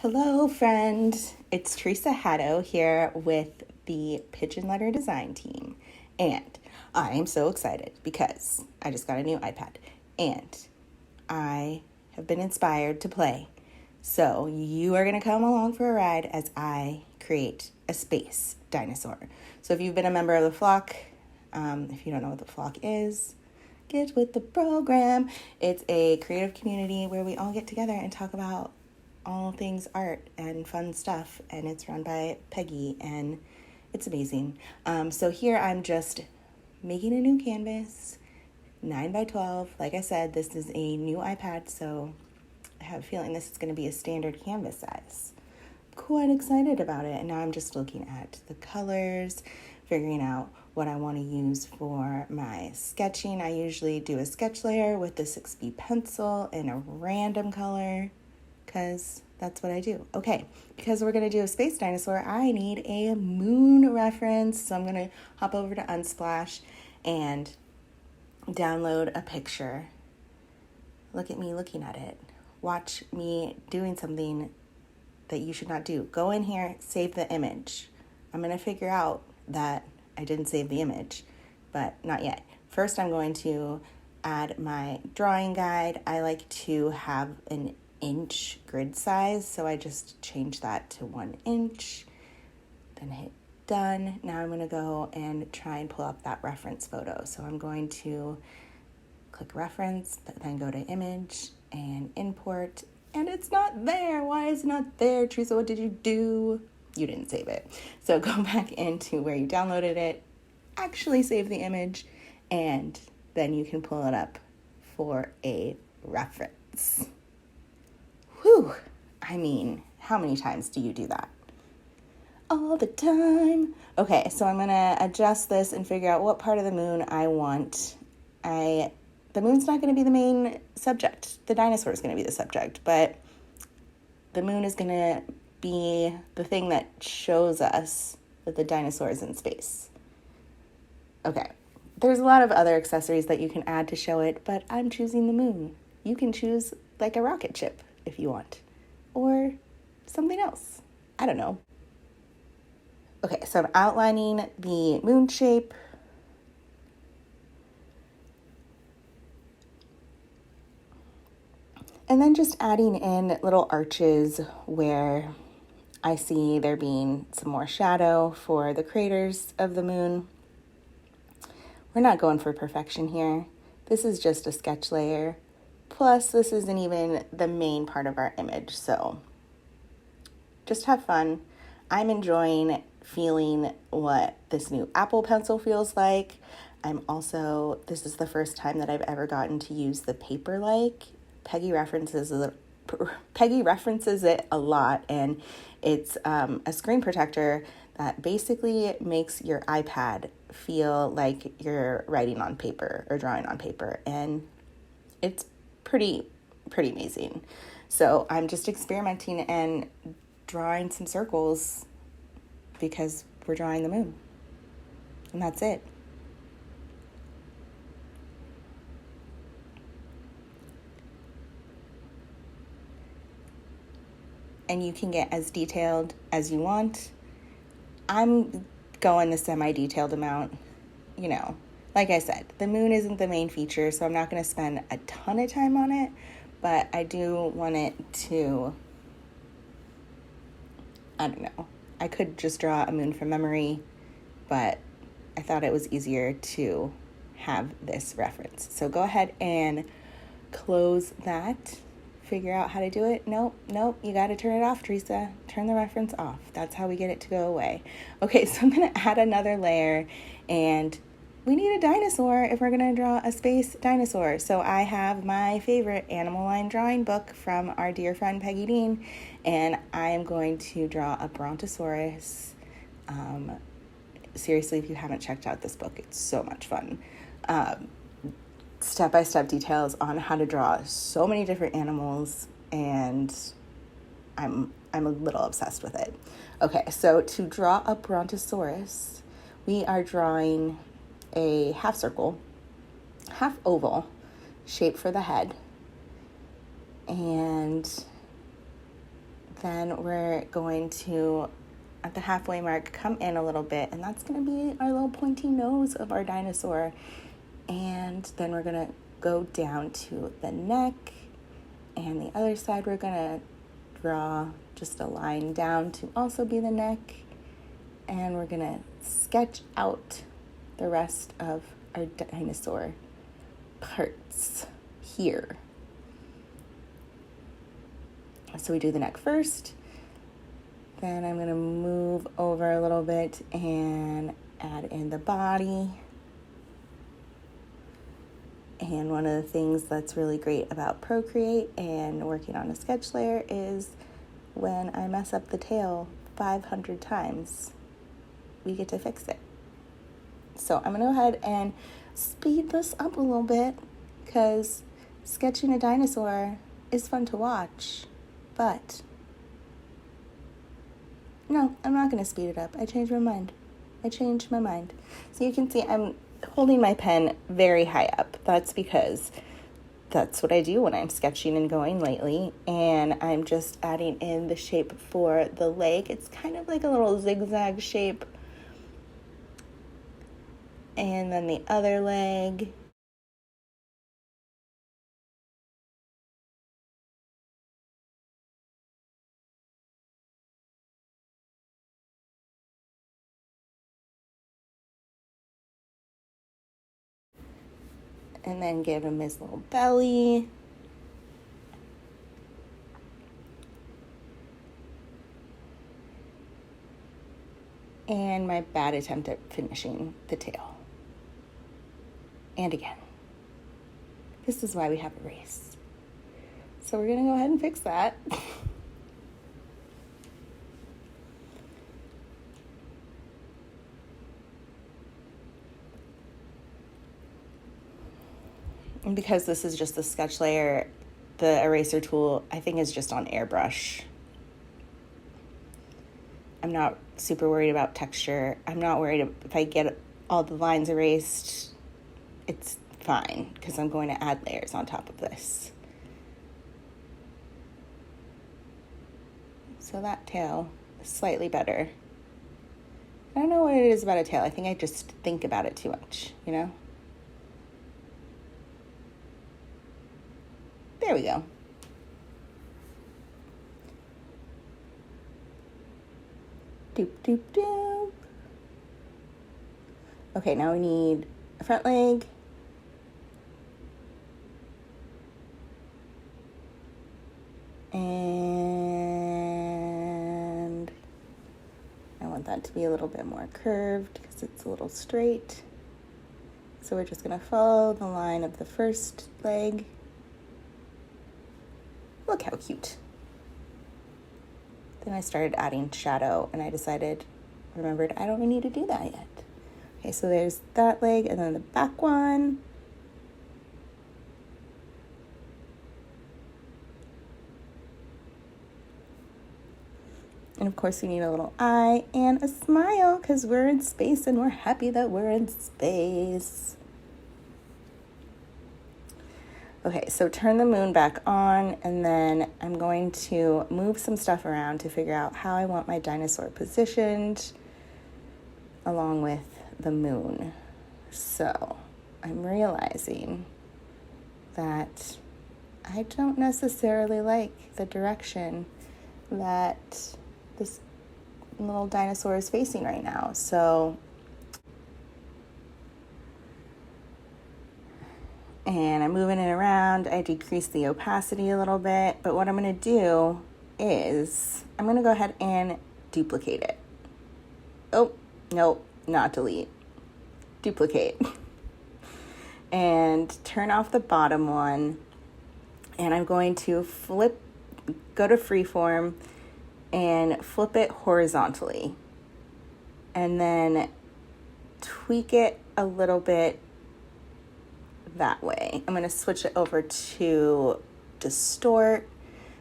Hello, friend. It's Theresa Haddo here with the Pigeon Letter Design Team. And I am so excited because I just got a new iPad and I have been inspired to play. So you are going to come along for a ride as I create a space dinosaur. So if you've been a member of the flock, if you don't know what the flock is, get with the program. It's a creative community where we all get together and talk about all things art and fun stuff, and it's run by Peggy, and it's amazing. So here I'm just making a new canvas, 9 by 12. Like I said, this is a new iPad, so I have a feeling this is going to be a standard canvas size. Quite excited about it, and now I'm just looking at the colors, figuring out what I want to use for my sketching. I usually do a sketch layer with the 6B pencil in a random color, because that's what I do. Okay, because we're going to do a space dinosaur, I need a moon reference. So I'm going to hop over to Unsplash and download a picture. Look at me looking at it. Watch me doing something that you should not do. Go in here, save the image. I'm going to figure out that I didn't save the image, but not yet. First, I'm going to add my drawing guide. I like to have an inch grid size, so I just change that to 1 inch, then hit done. Now I'm going to go and try and pull up that reference photo. So I'm going to click reference, then go to image and import, and it's not there. Why is it not there? Theresa, what did you do? You didn't save it. So go back into where you downloaded it, actually save the image, and then you can pull it up for a reference. Whew, I mean, how many times do you do that? All the time. Okay, so I'm going to adjust this and figure out what part of the moon I want. The moon's not going to be the main subject. The dinosaur is going to be the subject, but the moon is going to be the thing that shows us that the dinosaur is in space. Okay, there's a lot of other accessories that you can add to show it, but I'm choosing the moon. You can choose like a rocket ship if you want, or something else. I don't know. Okay, so I'm outlining the moon shape. And then just adding in little arches where I see there being some more shadow for the craters of the moon. We're not going for perfection here. This is just a sketch layer. Plus, this isn't even the main part of our image, so just have fun. I'm enjoying feeling what this new Apple Pencil feels like. This is the first time that I've ever gotten to use the paper-like. Peggy references it a lot, and it's a screen protector that basically makes your iPad feel like you're writing on paper or drawing on paper, and it's pretty amazing. So I'm just experimenting and drawing some circles because we're drawing the moon, and that's it. And you can get as detailed as you want. I'm going the semi-detailed amount. Like I said, the moon isn't the main feature, so I'm not going to spend a ton of time on it, but I do want it to, I don't know. I could just draw a moon from memory, but I thought it was easier to have this reference. So go ahead and close that. Figure out how to do it. Nope, you got to turn it off, Theresa. Turn the reference off. That's how we get it to go away. Okay, so I'm going to add another layer, and we need a dinosaur if we're going to draw a space dinosaur. So I have my favorite animal line drawing book from our dear friend Peggy Dean, and I am going to draw a Brontosaurus. Seriously, if you haven't checked out this book, it's so much fun. Step-by-step details on how to draw so many different animals, and I'm a little obsessed with it. Okay, so to draw a Brontosaurus, we are drawing a half circle, half oval shape for the head, and then we're going to, at the halfway mark, come in a little bit, and that's going to be our little pointy nose of our dinosaur. And then we're going to go down to the neck, and the other side we're going to draw just a line down to also be the neck, and we're going to sketch out the rest of our dinosaur parts here. So we do the neck first, then I'm going to move over a little bit and add in the body. And one of the things that's really great about Procreate and working on a sketch layer is when I mess up the tail 500 times, we get to fix it. So I'm going to go ahead and speed this up a little bit because sketching a dinosaur is fun to watch, but no, I'm not going to speed it up. I changed my mind. So you can see I'm holding my pen very high up. That's because that's what I do when I'm sketching and going lately. And I'm just adding in the shape for the leg. It's kind of like a little zigzag shape. And then the other leg. And then give him his little belly. And my bad attempt at finishing the tail. And again. This is why we have a race. So we're going to go ahead and fix that. And because this is just the sketch layer, the eraser tool, I think, is just on airbrush. I'm not super worried about texture. I'm not worried if I get all the lines erased. It's fine because I'm going to add layers on top of this. So that tail is slightly better. I don't know what it is about a tail. I think I just think about it too much, you know? There we go. Doop, doop, doop. Okay, now we need a front leg. And I want that to be a little bit more curved because it's a little straight. So we're just going to follow the line of the first leg. Look how cute. Then I started adding shadow and I remembered I don't need to do that yet. Okay, so there's that leg and then the back one. And of course we need a little eye and a smile because we're in space and we're happy that we're in space. Okay, so turn the moon back on, and then I'm going to move some stuff around to figure out how I want my dinosaur positioned along with the moon. So I'm realizing that I don't necessarily like the direction that this little dinosaur is facing right now. And I'm moving it around. I decrease the opacity a little bit. But what I'm going to do is I'm going to go ahead and duplicate it. Oh, no, not delete. Duplicate. And turn off the bottom one. And I'm going to go to freeform and flip it horizontally. And then tweak it a little bit that way. I'm going to switch it over to distort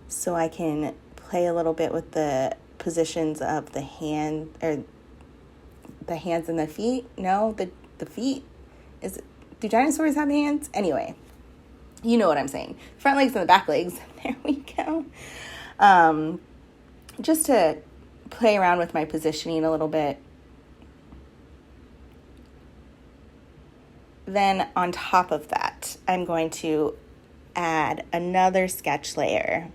so I can play a little bit with the positions of the hand, or the hands and the feet. No, the feet. Do dinosaurs have hands? Anyway, you know what I'm saying. Front legs and the back legs. There we go. just to play around with my positioning a little bit. Then on top of that, I'm going to add another sketch layer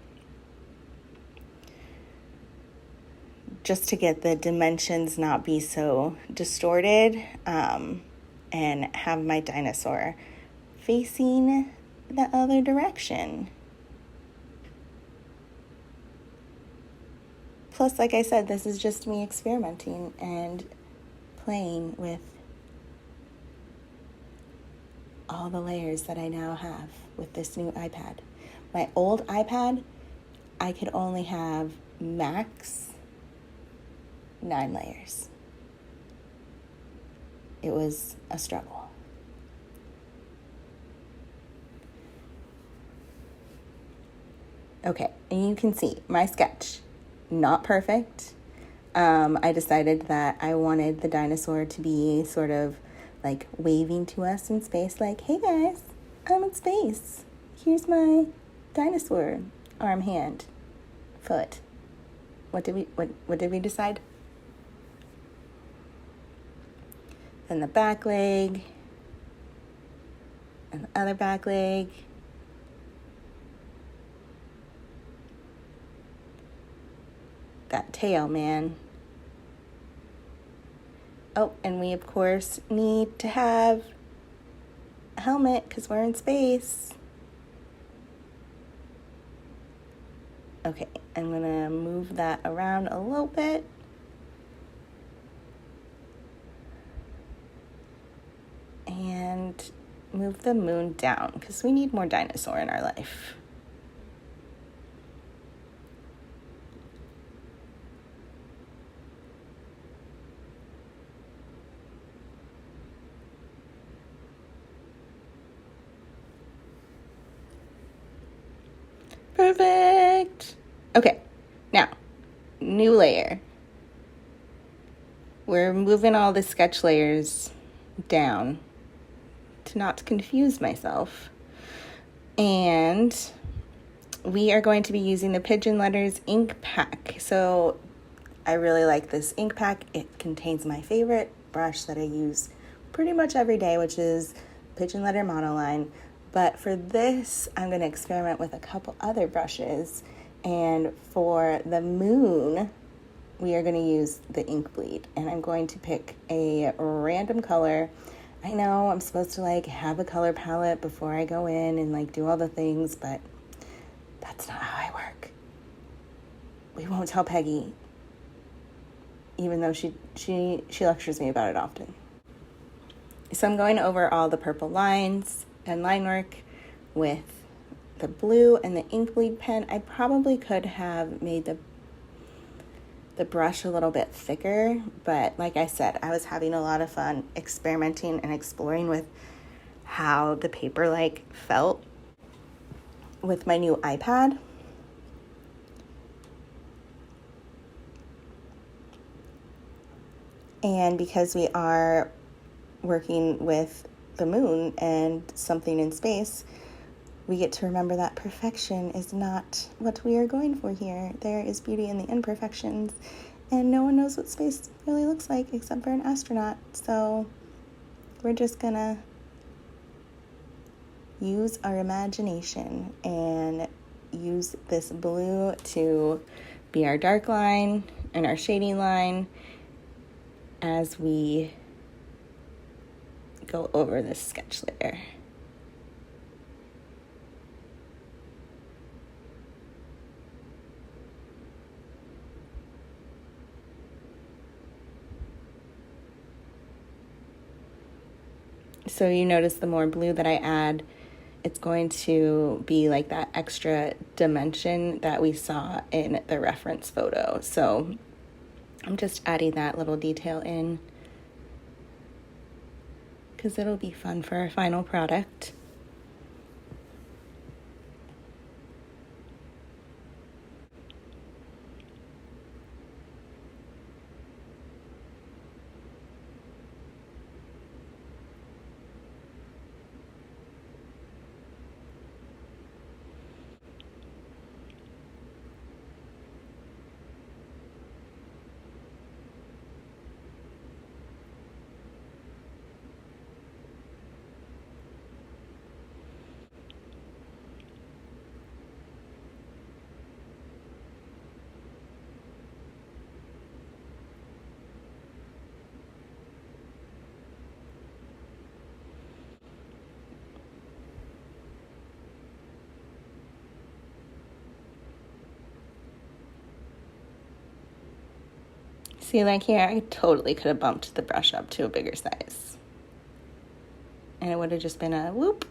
just to get the dimensions not be so distorted, and have my dinosaur facing the other direction. Plus, like I said, this is just me experimenting and playing with all the layers that I now have with this new iPad. My old iPad, I could only have max 9 layers. It was a struggle. Okay, and you can see my sketch, not perfect. I decided that I wanted the dinosaur to be sort of like waving to us in space, like, hey guys, I'm in space. Here's my dinosaur arm, hand, foot. What did we decide? Then the back leg, and the other back leg. That tail, man. Oh, and we of course need to have a helmet because we're in space. Okay, I'm gonna move that around a little bit. And move the moon down because we need more dinosaur in our life. Perfect. Okay, now, new layer. We're moving all the sketch layers down to not confuse myself. And we are going to be using the Pigeon Letters ink pack. So I really like this ink pack. It contains my favorite brush that I use pretty much every day, which is Pigeon Letter Monoline. But for this, I'm going to experiment with a couple other brushes. And for the moon, we are going to use the ink bleed. And I'm going to pick a random color. I know I'm supposed to like have a color palette before I go in and like do all the things, but that's not how I work. We won't tell Peggy, even though she lectures me about it often. So I'm going over all the purple lines and line work with the blue and the ink bleed pen. I probably could have made the brush a little bit thicker, but like I said, I was having a lot of fun experimenting and exploring with how the paper like felt with my new iPad. And because we are working with the moon and something in space, we get to remember that perfection is not what we are going for here. There is beauty in the imperfections, and no one knows what space really looks like except for an astronaut. So we're just gonna use our imagination and use this blue to be our dark line and our shading line as we go over this sketch layer. So you notice the more blue that I add, it's going to be like that extra dimension that we saw in the reference photo. So I'm just adding that little detail in because it'll be fun for our final product. See, like here, I totally could have bumped the brush up to a bigger size. And it would have just been a whoop.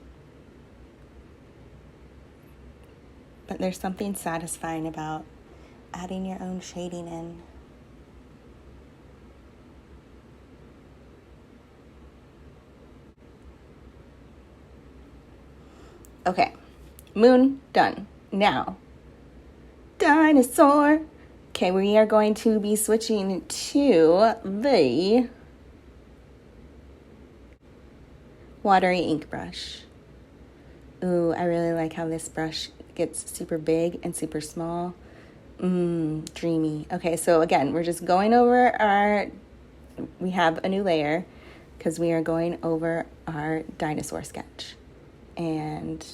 But there's something satisfying about adding your own shading in. Okay, moon done. Now, dinosaur. Okay, we are going to be switching to the Watery Ink Brush. Ooh, I really like how this brush gets super big and super small. Dreamy. Okay, so again, we're just going over we have a new layer because we are going over our dinosaur sketch. And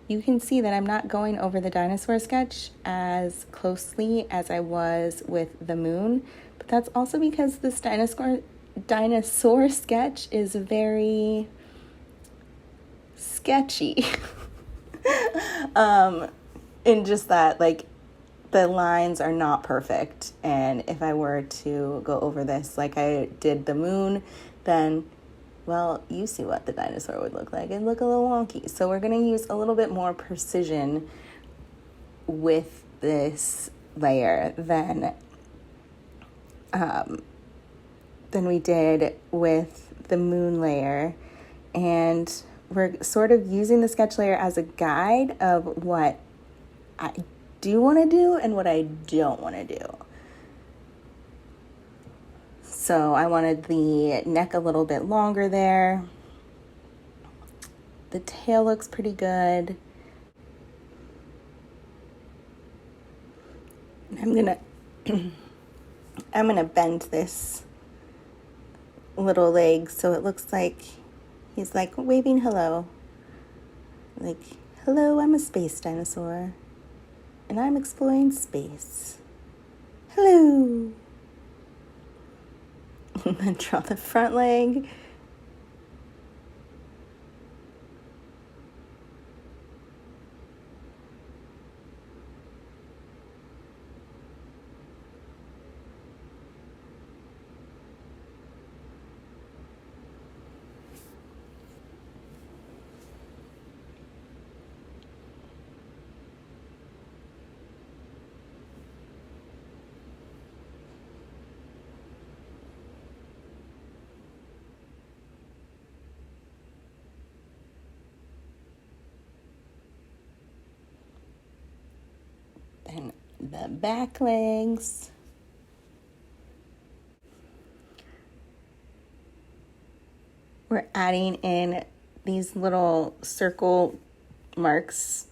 you can see that I'm not going over the dinosaur sketch as closely as I was with the moon, but that's also because this dinosaur sketch is very sketchy. In just that, like, the lines are not perfect, and if I were to go over this like I did the moon, then, well, you see what the dinosaur would look like. It'd look a little wonky. So we're going to use a little bit more precision with this layer than we did with the moon layer. And we're sort of using the sketch layer as a guide of what I do want to do and what I don't want to do. So I wanted the neck a little bit longer there. The tail looks pretty good. I'm gonna bend this little leg so it looks like he's like waving hello. Like, hello, I'm a space dinosaur. And I'm exploring space. Hello. And then draw the front leg. And the back legs. We're adding in these little circle marks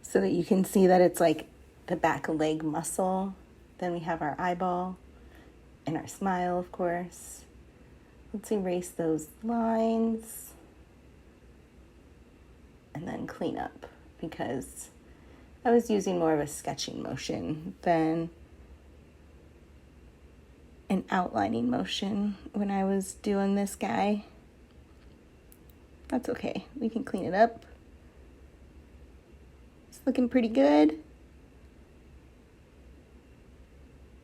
so that you can see that it's like the back leg muscle. Then we have our eyeball and our smile, of course. Let's erase those lines and then clean up because I was using more of a sketching motion than an outlining motion when I was doing this guy. That's okay. We can clean it up. It's looking pretty good.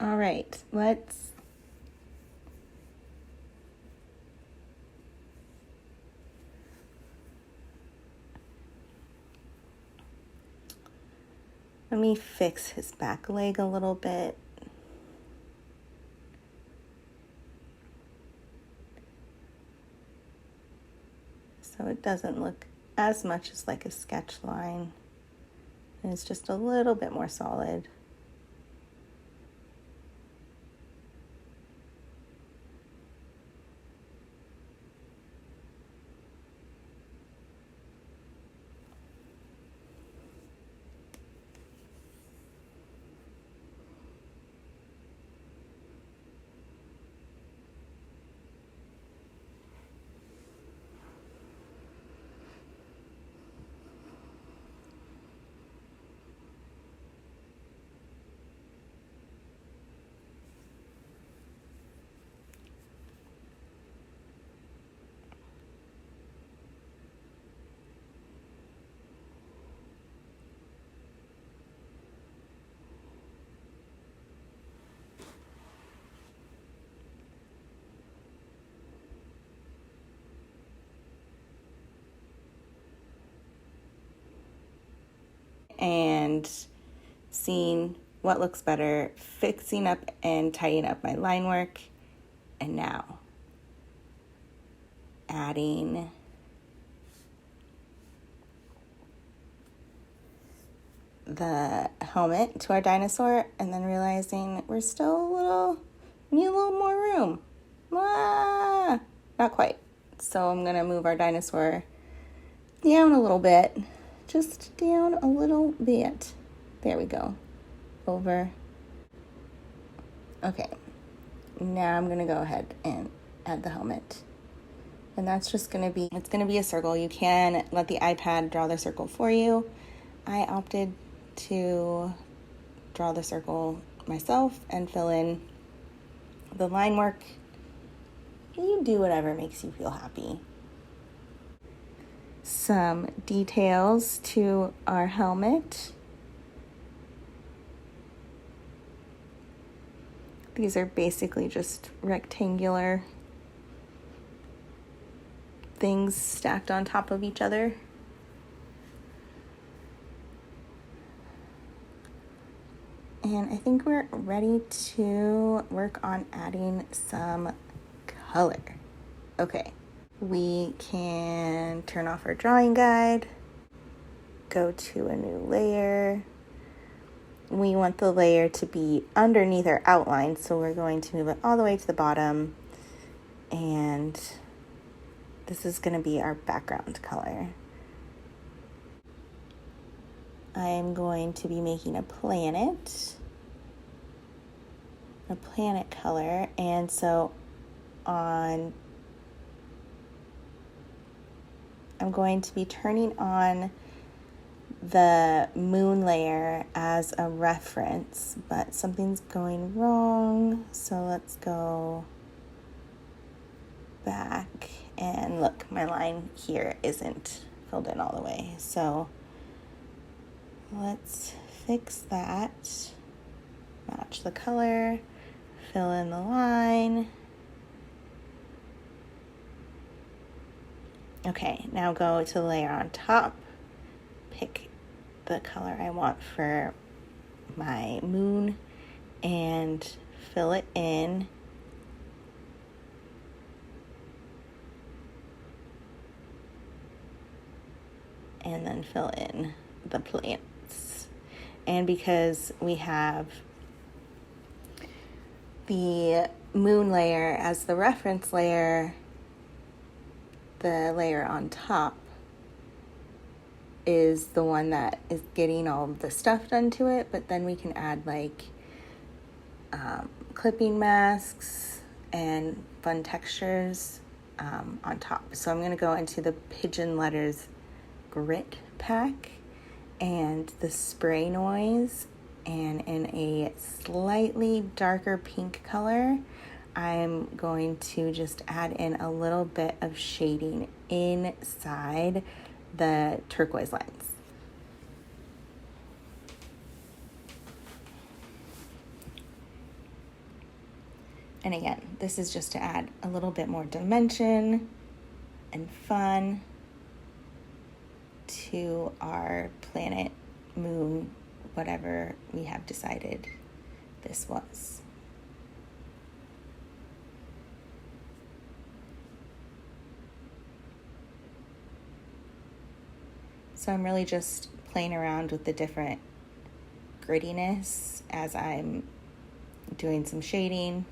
All right, let me fix his back leg a little bit. So it doesn't look as much as like a sketch line. And it's just a little bit more solid. and seeing what looks better, fixing up and tidying up my line work, and now adding the helmet to our dinosaur, and then realizing we need a little more room. Not quite. So I'm gonna move our dinosaur down a little bit, just down a little bit. There we go. Over. Okay. Now I'm gonna go ahead and add the helmet. And that's just it's gonna be a circle. You can let the iPad draw the circle for you. I opted to draw the circle myself and fill in the line work. You do whatever makes you feel happy. Some details to our helmet. These are basically just rectangular things stacked on top of each other. And I think we're ready to work on adding some color. Okay, we can turn off our drawing guide, go to a new layer. We want the layer to be underneath our outline, so we're going to move it all the way to the bottom, and this is going to be our background color. I'm going to be making a planet color, and so I'm going to be turning on the moon layer as a reference, but something's going wrong, so let's go back, and look, my line here isn't filled in all the way, so let's fix that. Match the color, fill in the line. Okay, now go to the layer on top, pick the color I want for my moon, and fill it in. And then fill in the plants. And because we have the moon layer as the reference layer, the layer on top is the one that is getting all of the stuff done to it, but then we can add like clipping masks and fun textures on top. So I'm going to go into the Pigeon Letters Grit pack and the spray noise, and in a slightly darker pink color, I'm going to just add in a little bit of shading inside the turquoise lines. And again, this is just to add a little bit more dimension and fun to our planet, moon, whatever we have decided this was. So I'm really just playing around with the different grittiness as I'm doing some shading.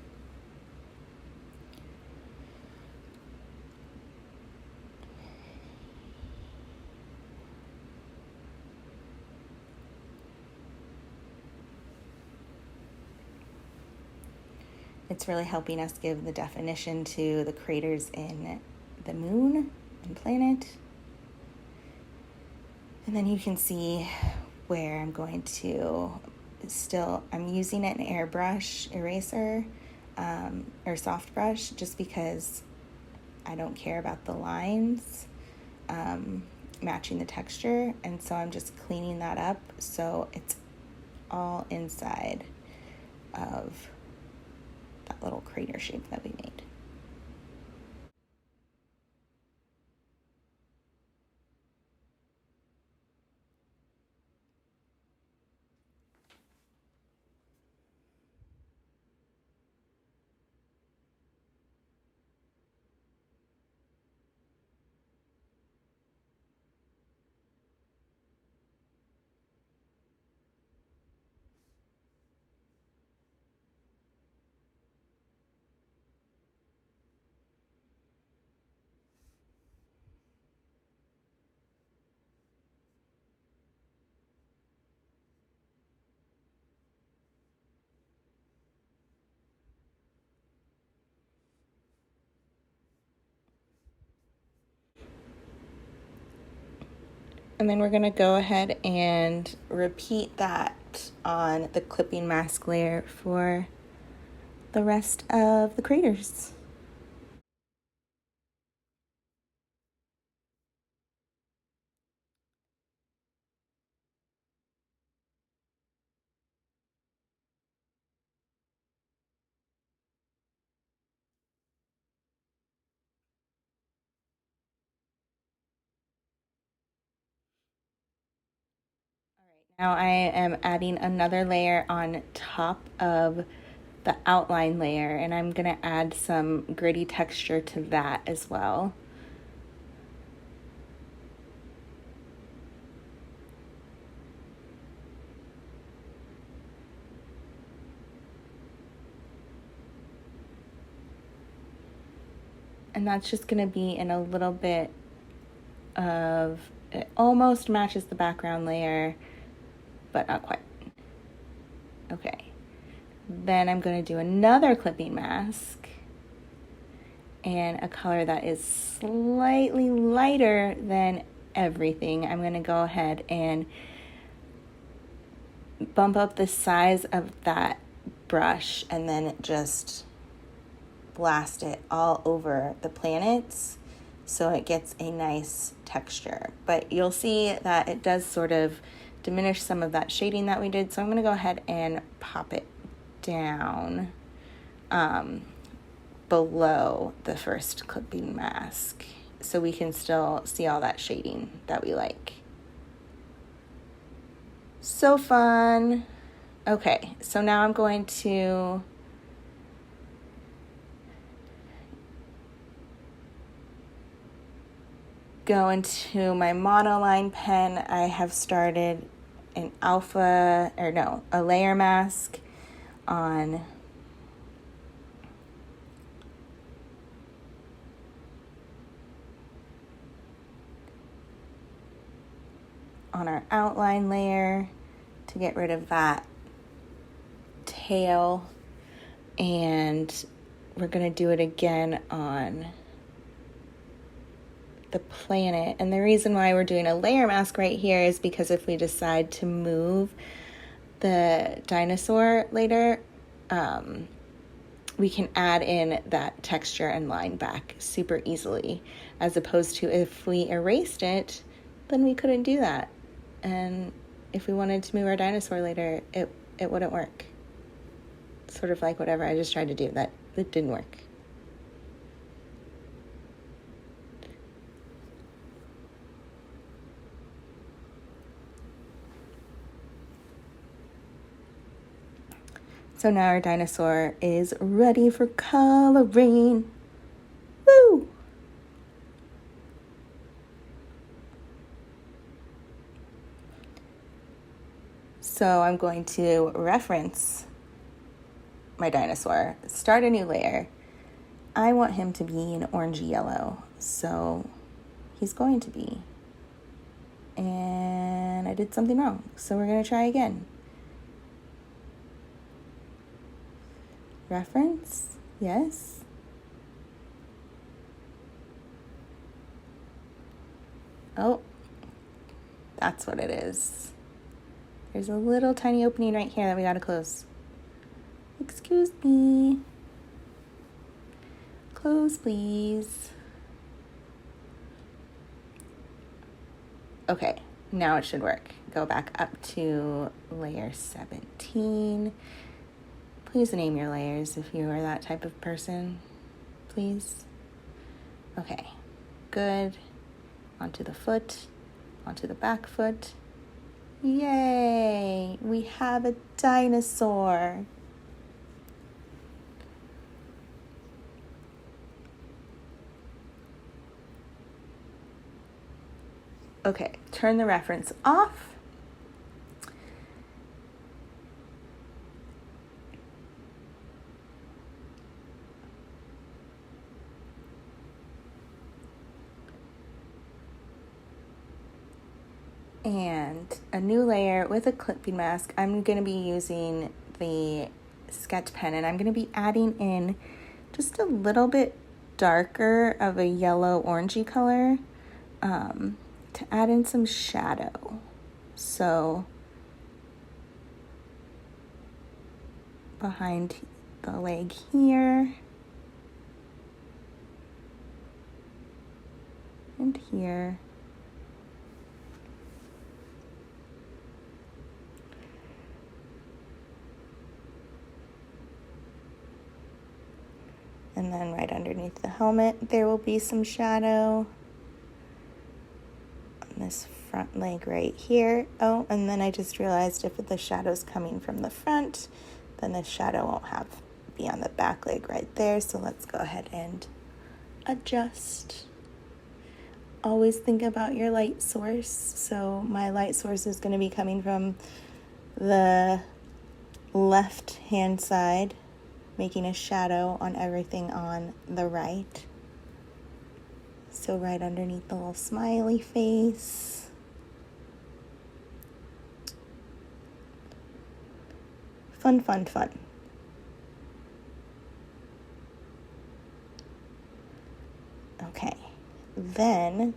It's really helping us give the definition to the craters in the moon and planet. And then you can see where I'm going to I'm using an airbrush eraser or soft brush just because I don't care about the lines matching the texture. And so I'm just cleaning that up so it's all inside of that little crater shape that we made. And then we're going to go ahead and repeat that on the clipping mask layer for the rest of the craters. Now I am adding another layer on top of the outline layer, and I'm going to add some gritty texture to that as well. And that's just going to be in a little bit of, it almost matches the background layer, but not quite. Okay. Then I'm going to do another clipping mask and a color that is slightly lighter than everything. I'm going to go ahead and bump up the size of that brush and then just blast it all over the planets so it gets a nice texture. But you'll see that it does sort of diminish some of that shading that we did. So I'm going to go ahead and pop it down below the first clipping mask so we can still see all that shading that we like. So fun. Okay, so now I'm going to go into my monoline pen. I have started a layer mask on our outline layer to get rid of that tail, and we're going to do it again on the planet. And the reason why we're doing a layer mask right here is because if we decide to move the dinosaur later, we can add in that texture and line back super easily, as opposed to if we erased it, then we couldn't do that. And if we wanted to move our dinosaur later, it wouldn't work. Sort of like whatever I just tried to do, that it didn't work. So now our dinosaur is ready for coloring. Woo! So I'm going to reference my dinosaur, start a new layer. I want him to be an orangey yellow, so he's going to be. And I did something wrong, so we're going to try again. Reference, yes. Oh, that's what it is. There's a little tiny opening right here that we gotta close. Excuse me. Close, please. Okay, now it should work. Go back up to layer 17. Please name your layers if you are that type of person, please. Okay, good. Onto the foot, onto the back foot. Yay, we have a dinosaur. Okay, turn the reference off. And a new layer with a clipping mask. I'm going to be using the sketch pen, and I'm going to be adding in just a little bit darker of a yellow orangey color to to add in some shadow. So behind the leg here and here. And then right underneath the helmet, there will be some shadow on this front leg right here. Oh, and then I just realized if the shadow's coming from the front, then the shadow won't be on the back leg right there. So let's go ahead and adjust. Always think about your light source. So my light source is going to be coming from the left hand side, making a shadow on everything on the right. So right underneath the little smiley face. Fun, fun, fun. Okay, then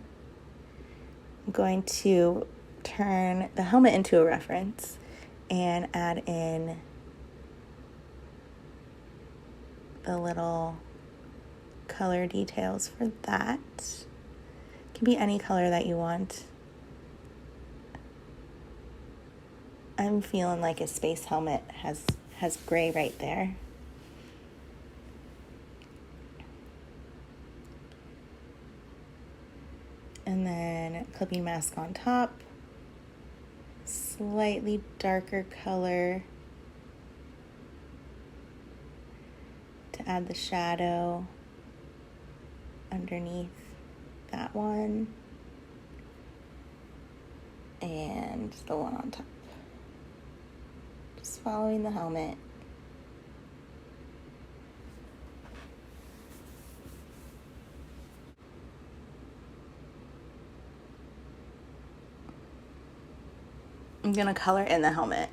I'm going to turn the helmet into a reference and add in the little color details for that. It can be any color that you want. I'm feeling like a space helmet has gray right there. And then clipping mask on top. Slightly darker color to add the shadow underneath that one and the one on top. Just following the helmet. I'm gonna color in the helmet.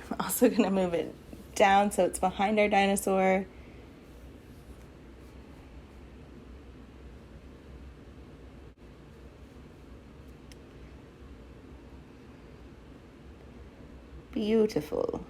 I'm also gonna move it down so it's behind our dinosaur. Beautiful.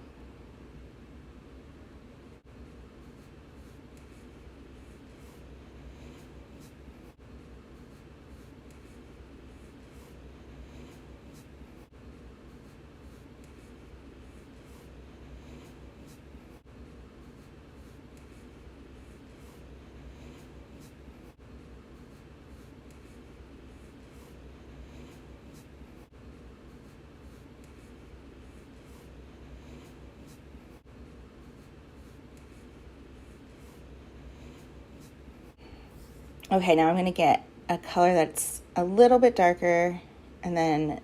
Okay, now I'm going to get a color that's a little bit darker and then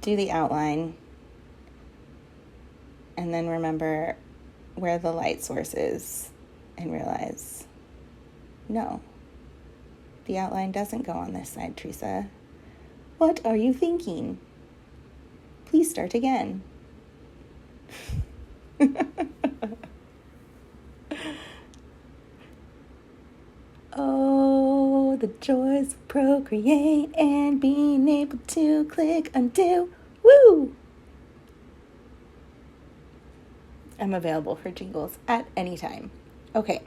do the outline. And then remember where the light source is and realize, no, the outline doesn't go on this side, Theresa. What are you thinking? Please start again. Oh, the joys of Procreate and being able to click undo. Woo! I'm available for jingles at any time. Okay.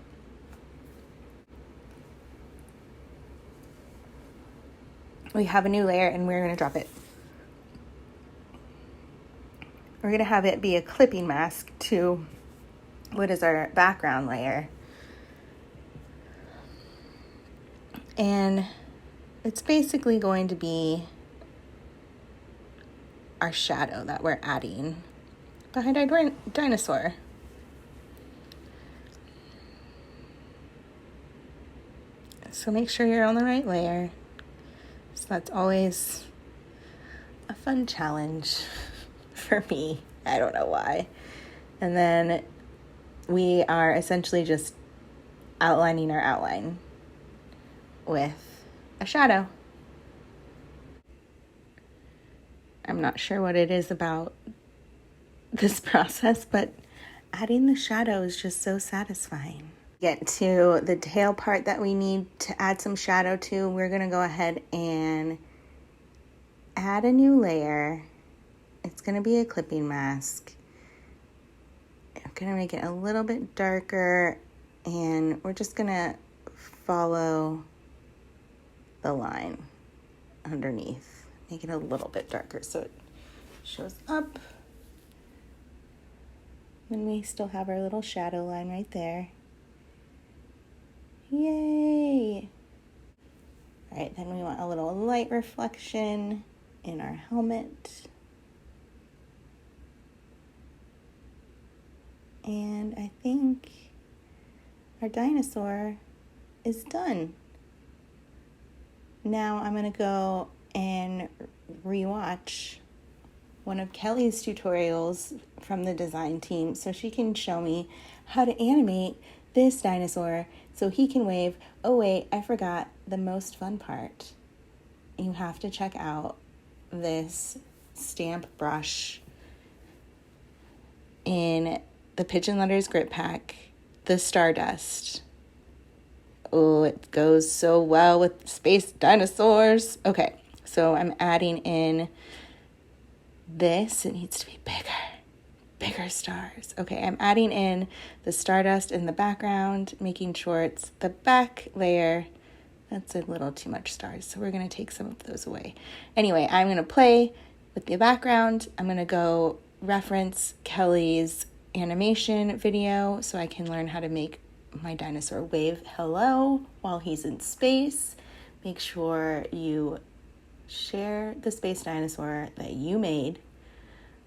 We have a new layer and we're going to drop it. We're going to have it be a clipping mask to what is our background layer. And it's basically going to be our shadow that we're adding behind our dinosaur. So make sure you're on the right layer. So that's always a fun challenge for me. I don't know why. And then we are essentially just outlining our outline with a shadow. I'm not sure what it is about this process, but adding the shadow is just so satisfying. Get to the tail part that we need to add some shadow to. We're going to go ahead and add a new layer. It's going to be a clipping mask. I'm going to make it a little bit darker, and we're just going to follow the line underneath. Make it a little bit darker so it shows up. Then we still have our little shadow line right there. Yay! All right, then we want a little light reflection in our helmet. And I think our dinosaur is done. Now I'm going to go and rewatch one of Kelly's tutorials from the design team so she can show me how to animate this dinosaur so he can wave. Oh wait, I forgot the most fun part. You have to check out this stamp brush in the Pigeon Letters Grit Pack, the Stardust. Oh, it goes so well with space dinosaurs. Okay, so I'm adding in this. It needs to be bigger stars. Okay, I'm adding in the Stardust in the background, making sure it's the back layer. That's a little too much stars, so we're going to take some of those away. Anyway, I'm going to play with the background. I'm going to go reference Kelly's animation video so I can learn how to make my dinosaur wave hello while he's in space. Make sure you share the space dinosaur that you made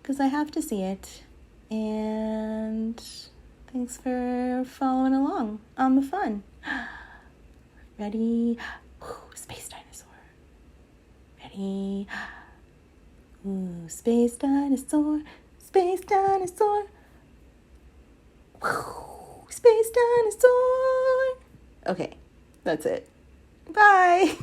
because I have to see it. And thanks for following along on the fun. Ready? Ooh, space dinosaur. Ready? Ooh, space dinosaur. Space dinosaur. Woo, space dinosaur. Okay, that's it. Bye.